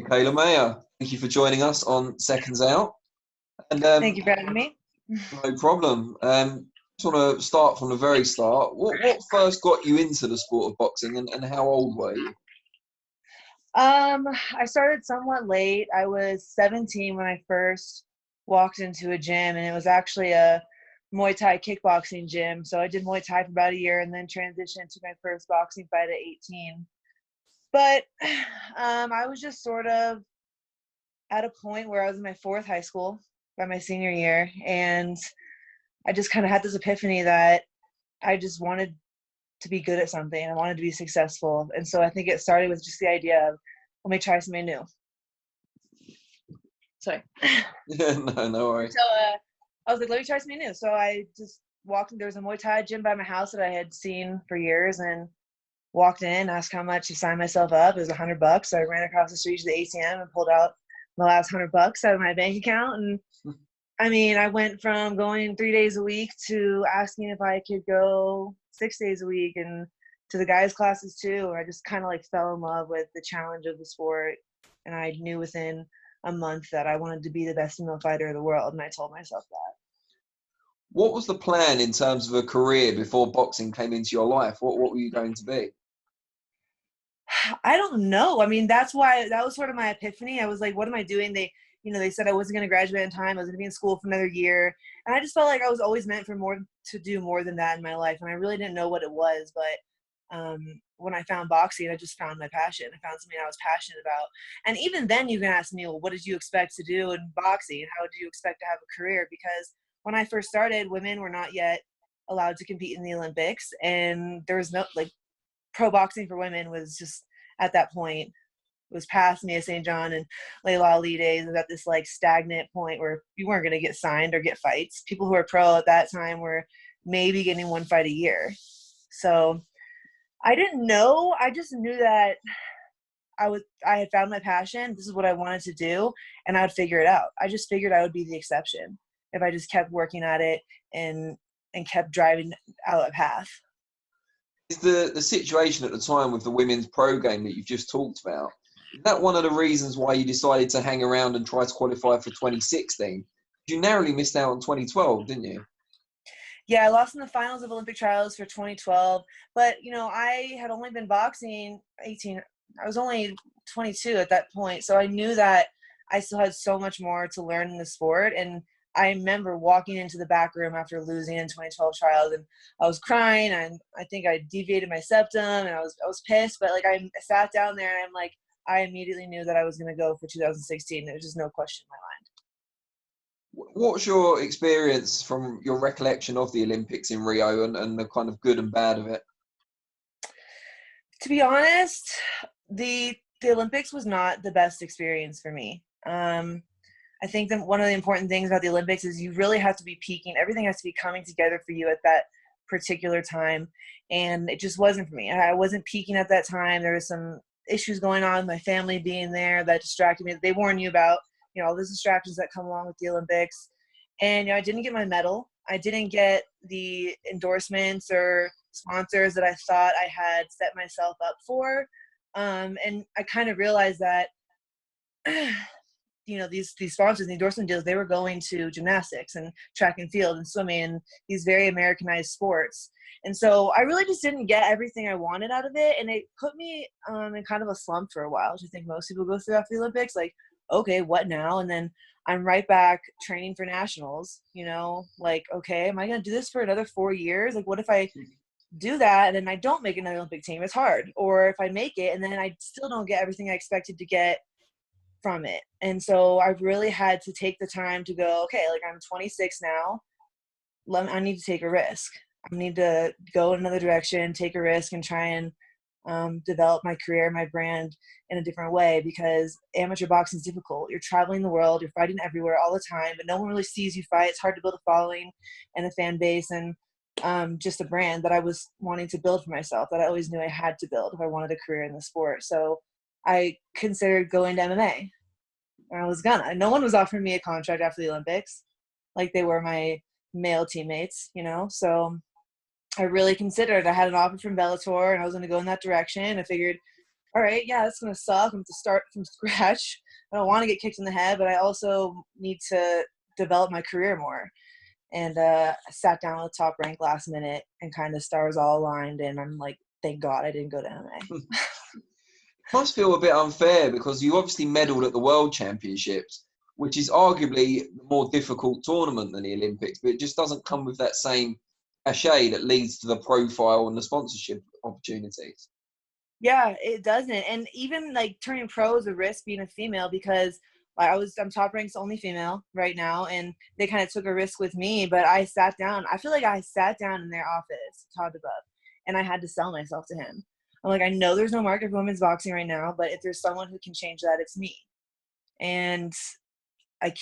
Mikaela Mayer. Thank you for joining us on Seconds Out. And Thank you for having me. no problem. Just want to start from the very start. What first got you into the sport of boxing, and how old were you? I started somewhat late. I was 17 when I first walked into a gym, and it was actually a Muay Thai kickboxing gym. So I did Muay Thai for about a year and then transitioned to my first boxing fight at 18. But I was just sort of at a point where I was in my fourth high school by my senior year, and I just kind of had this epiphany that I just wanted to be good at something. I wanted to be successful. And so I think it started with just the idea of, let me try something new. Sorry. No worries. So I was like, let me try something new. So I just walked in. There was a Muay Thai gym by my house that I had seen for years, and walked in, asked how much to sign myself up. It was $100. So I ran across the street to the ATM and pulled out the last $100 out of my bank account. And I mean, I went from going 3 days a week to asking if I could go 6 days a week, and to the guys' classes too. I just kind of like fell in love with the challenge of the sport. And I knew within a month that I wanted to be the best female fighter in the world. And I told myself that. What was the plan in terms of a career before boxing came into your life? What were you going to be? I don't know. I mean, that was sort of my epiphany. I was like, what am I doing? They said I wasn't going to graduate in time. I was going to be in school for another year. And I just felt like I was always meant for to do more than that in my life. And I really didn't know what it was. But when I found boxing, I just found my passion. I found something I was passionate about. And even then you can ask me, well, what did you expect to do in boxing? How did you expect to have a career? Because when I first started, women were not yet allowed to compete in the Olympics. And there was no, like, pro boxing for women was just, at that point, was past Mia St. John and Layla Ali days. It was at this like stagnant point where you weren't going to get signed or get fights. People who were pro at that time were maybe getting one fight a year. So I didn't know. I just knew that I had found my passion. This is what I wanted to do, and I would figure it out. I just figured I would be the exception if I just kept working at it and kept driving out a path. Is the situation at the time with the women's pro game that you've just talked about, is that one of the reasons why you decided to hang around and try to qualify for 2016? You narrowly missed out on 2012, didn't you? Yeah, I lost in the finals of Olympic trials for 2012. But, I had only been boxing 18. I was only 22 at that point. So I knew that I still had so much more to learn in the sport. And I remember walking into the back room after losing in 2012 trials, and I was crying, and I think I deviated my septum, and I was pissed. But like, I sat down there, and I'm like, I immediately knew that I was going to go for 2016. There was just no question in my mind. What's your experience from your recollection of the Olympics in Rio and the kind of good and bad of it? To be honest, the Olympics was not the best experience for me. I think that one of the important things about the Olympics is you really have to be peaking. Everything has to be coming together for you at that particular time. And it just wasn't for me. I wasn't peaking at that time. There was some issues going on with my family being there that distracted me. They warn you about, all the distractions that come along with the Olympics. And, I didn't get my medal. I didn't get the endorsements or sponsors that I thought I had set myself up for. And I kind of realized that these sponsors, the endorsement deals, they were going to gymnastics and track and field and swimming and these very Americanized sports. And so I really just didn't get everything I wanted out of it. And it put me in kind of a slump for a while, which I think most people go through after the Olympics. Like, okay, what now? And then I'm right back training for nationals, like, okay, am I going to do this for another 4 years? Like, what if I do that and then I don't make another Olympic team? It's hard. Or if I make it and then I still don't get everything I expected to get from it. And so I really had to take the time to go, okay, like, I'm 26 now. I need to take a risk. I need to go in another direction, take a risk, and try and develop my career, my brand in a different way, because amateur boxing is difficult. You're traveling the world, you're fighting everywhere all the time, but no one really sees you fight. It's hard to build a following and a fan base and just a brand that I was wanting to build for myself, that I always knew I had to build if I wanted a career in the sport. So I considered going to MMA. I was gonna. No one was offering me a contract after the Olympics like they were my male teammates, So I really considered. I had an offer from Bellator, and I was going to go in that direction. I figured, all right, yeah, that's going to suck. I'm going to start from scratch. I don't want to get kicked in the head, but I also need to develop my career more. And I sat down with Top Rank last minute and kind of stars all aligned. And I'm like, thank God I didn't go to MMA. Must feel a bit unfair because you obviously medaled at the World Championships, which is arguably a more difficult tournament than the Olympics, but it just doesn't come with that same cachet that leads to the profile and the sponsorship opportunities. Yeah, it doesn't. And even like turning pro is a risk being a female because I'm Top Rank's only female right now, and they kind of took a risk with me. But I sat down. I feel like I sat down in their office, Todd above, and I had to sell myself to him. I'm like, I know there's no market for women's boxing right now, but if there's someone who can change that, it's me. And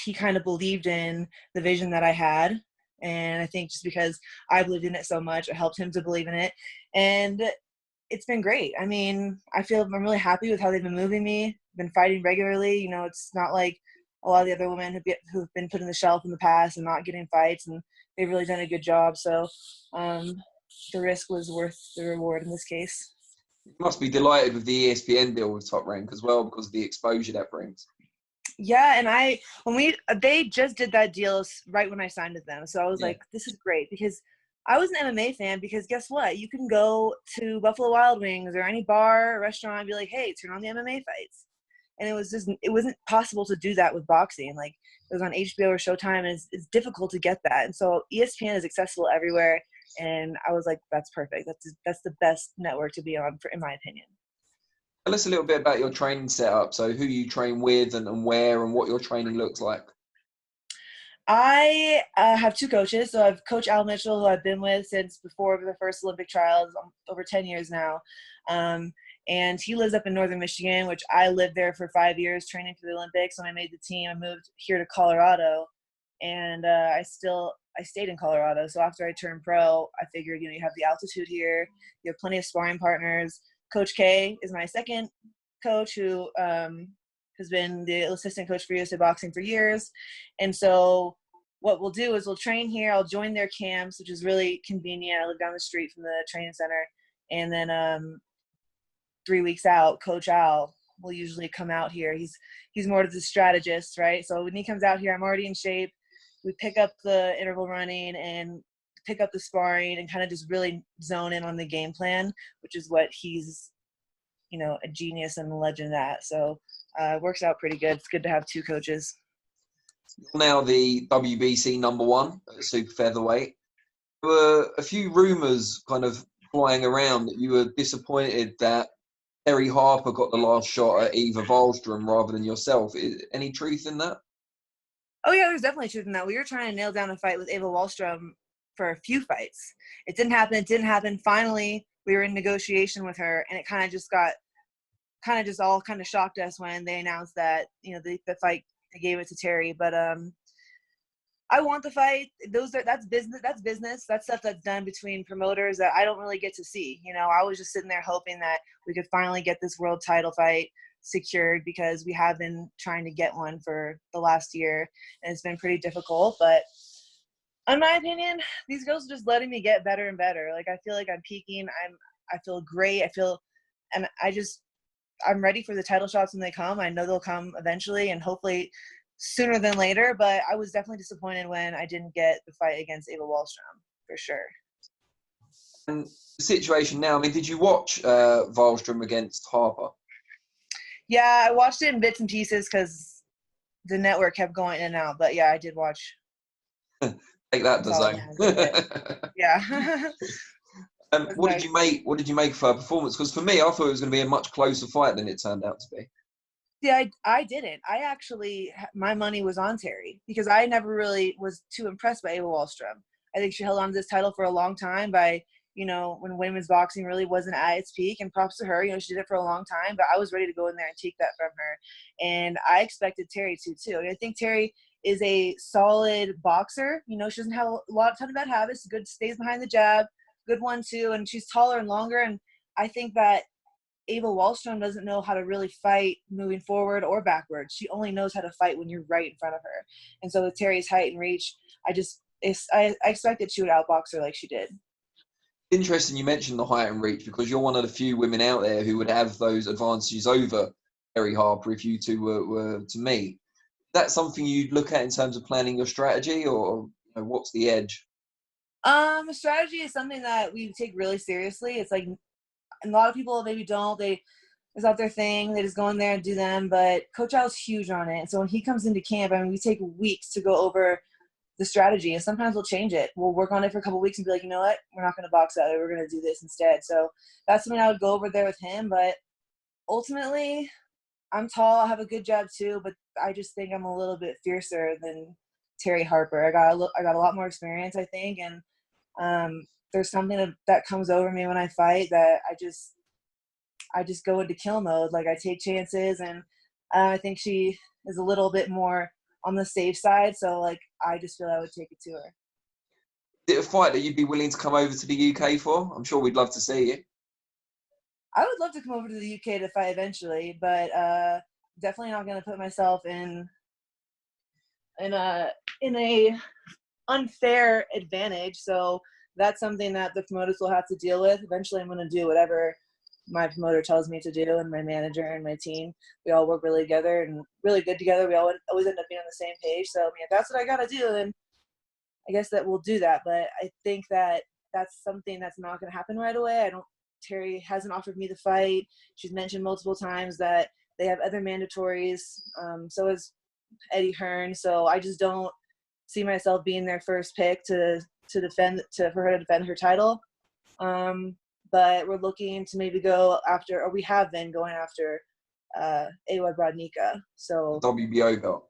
he kind of believed in the vision that I had. And I think just because I believed in it so much, it helped him to believe in it. And it's been great. I mean, I'm really happy with how they've been moving me. Been fighting regularly. You know, it's not like a lot of the other women who've been put on the shelf in the past and not getting fights, and they've really done a good job. So the risk was worth the reward in this case. You must be delighted with the ESPN deal with Top Rank as well because of the exposure that brings. Yeah, and they just did that deal right when I signed with them. So I was like, this is great because I was an MMA fan because guess what? You can go to Buffalo Wild Wings or any bar or restaurant and be like, hey, turn on the MMA fights. And it wasn't possible to do that with boxing. Like it was on HBO or Showtime, and it's difficult to get that. And so ESPN is accessible everywhere. And I was like, that's perfect. That's the best network to be on, in my opinion. Tell us a little bit about your training setup. So who you train with and where and what your training looks like. I have two coaches. So I have Coach Al Mitchell, who I've been with since before the first Olympic trials, over 10 years now. And he lives up in northern Michigan, which I lived there for 5 years training for the Olympics. When I made the team, I moved here to Colorado, and I stayed in Colorado. So after I turned pro, I figured, you have the altitude here, you have plenty of sparring partners. Coach K is my second coach, who has been the assistant coach for USA Boxing for years. And so what we'll do is we'll train here. I'll join their camps, which is really convenient. I live down the street from the training center. And then 3 weeks out, Coach Al will usually come out here. He's more of the strategist, right? So when he comes out here, I'm already in shape. We pick up the interval running and pick up the sparring and kind of just really zone in on the game plan, which is what he's, a genius and a legend at. So it works out pretty good. It's good to have two coaches. Now the WBC #1 at super featherweight. There were a few rumours kind of flying around that you were disappointed that Terri Harper got the last shot at Ava Wahlstrom rather than yourself. Any truth in that? Oh, yeah, there's definitely truth in that. We were trying to nail down a fight with Ava Wahlstrom for a few fights. It didn't happen. Finally, we were in negotiation with her, and it kind of just shocked us when they announced that, the fight, they gave it to Terri. But I want the fight. That's business. That's stuff that's done between promoters that I don't really get to see. I was just sitting there hoping that we could finally get this world title fight secured because we have been trying to get one for the last year, and it's been pretty difficult. But in my opinion, these girls are just letting me get better and better. Like, I feel like I'm peaking. I feel great. I'm ready for the title shots when they come. I know they'll come eventually and hopefully sooner than later, but I was definitely disappointed when I didn't get the fight against Ava Wahlstrom, for sure. And the situation now, did you watch Wahlstrom against Harper? Yeah, I watched it in bits and pieces because the network kept going in and out, but yeah, I did watch. Take that, DAZN. Yeah. What did you make of her performance? Because for me, I thought it was going to be a much closer fight than it turned out to be. Yeah, I didn't. My money was on Terri because I never really was too impressed by Ava Wahlstrom. I think she held on to this title for a long time when women's boxing really wasn't at its peak, and props to her. She did it for a long time, but I was ready to go in there and take that from her. And I expected Terri to too. I think Terri is a solid boxer. She doesn't have a ton of bad habits. Good, stays behind the jab. Good one too, and she's taller and longer. And I think that Ava Wahlstrom doesn't know how to really fight moving forward or backwards. She only knows how to fight when you're right in front of her. And so with Terry's height and reach, I expected she would outbox her like she did. Interesting you mentioned the height and reach, because you're one of the few women out there who would have those advantages over Terri Harper if you two were to meet. Is that something you'd look at in terms of planning your strategy, or what's the edge? Strategy is something that we take really seriously. It's like a lot of people maybe don't. It's not their thing. They just go in there and do them. But Coach Al's huge on it. And so when he comes into camp, I mean, we take weeks to go over the strategy, and sometimes we'll change it. We'll work on it for a couple of weeks and be like, you know what, we're not going to box out. We're going to do this instead. So that's something I would go over there with him. But ultimately, I'm tall. I have a good jab too, but I just think I'm a little bit fiercer than Terri Harper. I got a lot more experience, I think, and there's something that comes over me when I fight that I just go into kill mode. Like, I take chances, and I think she is a little bit more on the safe side. So, like, I just feel I would take it to her. Is it a fight that you'd be willing to come over to the UK for? I'm sure we'd love to see you. I would love to come over to the UK to fight eventually, but definitely not going to put myself in a unfair advantage. So that's something that the promoters will have to deal with. Eventually, I'm going to do whatever my promoter tells me to do, and my manager and my team. We all work really good together. We always end up being on the same page. So, I mean, if that's what I got to do, then I guess that we'll do that. But I think that that's something that's not going to happen right away. Terri hasn't offered me the fight. She's mentioned multiple times that they have other mandatories. So is Eddie Hearn. So I just don't see myself being their first pick for her to defend her title. But we're looking to maybe go after, or we have been going after, Ava Wahlstrom. So WBO belt.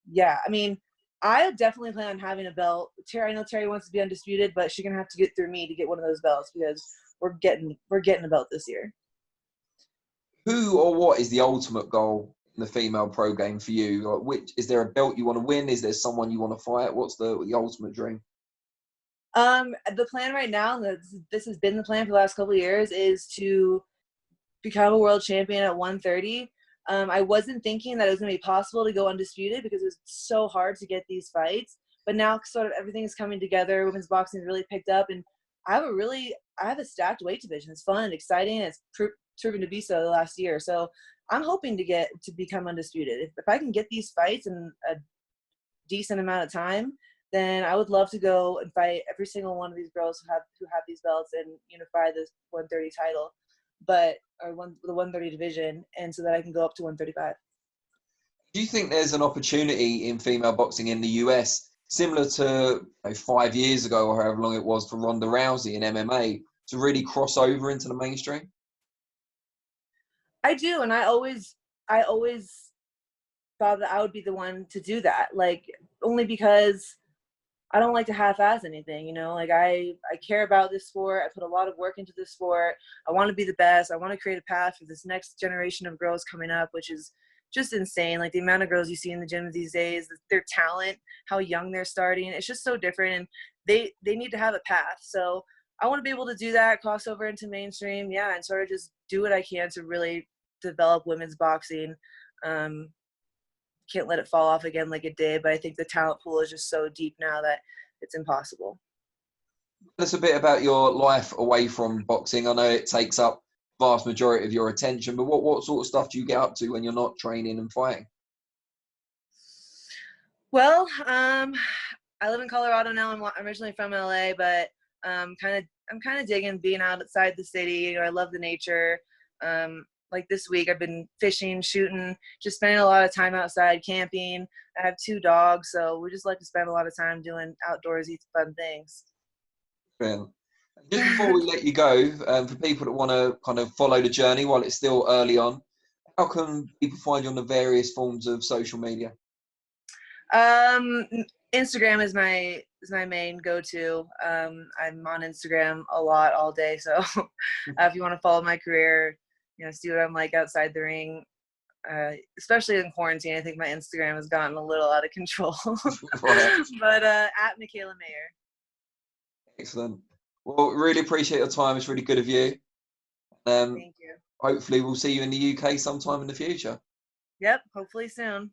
Yeah, I mean, I definitely plan on having a belt. I know Terri wants to be undisputed, but she's gonna have to get through me to get one of those belts, because we're getting a belt this year. Who or what is the ultimate goal in the female pro game for you? Like, is there a belt you want to win? Is there someone you want to fight? What's the ultimate dream? The plan right now, this has been the plan for the last couple of years, is to become a world champion at 130. I wasn't thinking that it was going to be possible to go undisputed, because it was so hard to get these fights. But now sort of everything is coming together. Women's boxing has really picked up, and I have a stacked weight division. It's fun and exciting. And it's proven to be so the last year. So I'm hoping to become undisputed. If I can get these fights in a decent amount of time, then I would love to go and fight every single one of these girls who have these belts and unify this 130 title, the 130 division, and so that I can go up to 135. Do you think there's an opportunity in female boxing in the US, similar to 5 years ago or however long it was for Ronda Rousey in MMA, to really cross over into the mainstream? I do, and I always thought that I would be the one to do that, like, only because I don't like to half-ass anything, like, I care about this sport. I put a lot of work into this sport. I want to be the best. I want to create a path for this next generation of girls coming up, which is just insane. Like, the amount of girls you see in the gyms these days, their talent, how young they're starting, it's just so different, and they need to have a path. So I want to be able to do that, cross over into mainstream, and sort of just do what I can to really develop women's boxing. Can't let it fall off again like it did, but I think the talent pool is just so deep now that it's impossible. Tell us a bit about your life away from boxing. I know it takes up the vast majority of your attention, but what sort of stuff do you get up to when you're not training and fighting? Well, I live in Colorado now. I'm originally from LA, but I'm kind of digging being outside the city. I love the nature. Like this week, I've been fishing, shooting, just spending a lot of time outside, camping. I have 2 dogs, so we just like to spend a lot of time doing outdoorsy fun things. Yeah. Just before we let you go, for people that want to kind of follow the journey while it's still early on, how can people find you on the various forms of social media? Instagram is my main go-to. I'm on Instagram a lot all day, so if you want to follow my career, see what I'm like outside the ring, especially in quarantine. I think my Instagram has gotten a little out of control. But at Mikaela Mayer. Excellent. Well, really appreciate your time. It's really good of you. Thank you. Hopefully we'll see you in the UK sometime in the future. Yep, hopefully soon.